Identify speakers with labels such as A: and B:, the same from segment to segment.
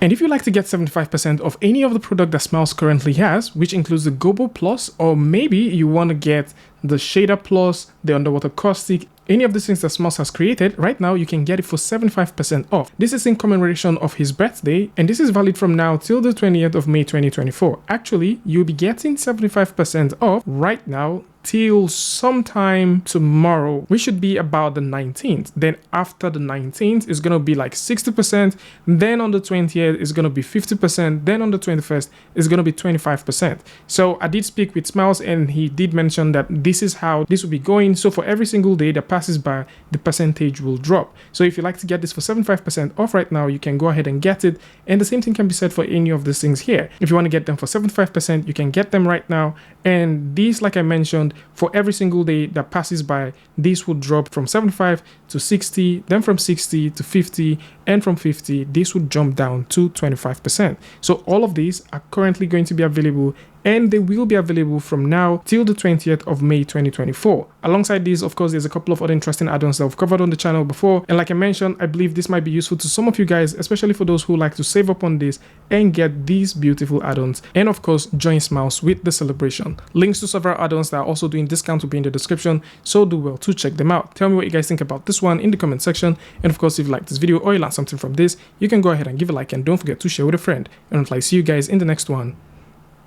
A: And if you'd like to get 75% of any of the product that Smiles currently has, which includes the Gobo Plus, or maybe you want to get the Shader Plus, the Underwater Caustic, any of these things that Smiles has created, right now you can get it for 75% off. This is in commemoration of his birthday, and this is valid from now till the 20th of May 2024. Actually, you'll be getting 75% off right now till sometime tomorrow, which should be about the 19th. Then after the 19th, it's gonna be like 60%. Then on the 20th, it's gonna be 50%. Then on the 21st, it's gonna be 25%. So I did speak with Smiles, and he did mention that this is how this will be going. So for every single day that passes by, the percentage will drop. So if you like to get this for 75% off right now, you can go ahead and get it. And the same thing can be said for any of these things here. If you want to get them for 75%, you can get them right now. And these, like I mentioned, for every single day that passes by, this will drop from 75 to 60, then from 60 to 50, and from 50, this would jump down to 25%. So all of these are currently going to be available, and they will be available from now till the 20th of May 2024. Alongside these, of course, there's a couple of other interesting add-ons that I've covered on the channel before. And like I mentioned, I believe this might be useful to some of you guys, especially for those who like to save up on this and get these beautiful add-ons. And of course, join Smiles with the celebration. Links to several add-ons that are also doing discounts will be in the description, so do well to check them out. Tell me what you guys think about this one in the comment section. And of course, if you like this video or you learned something from this, you can go ahead and give a like, and don't forget to share with a friend. And until I see you guys in the next one,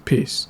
A: peace.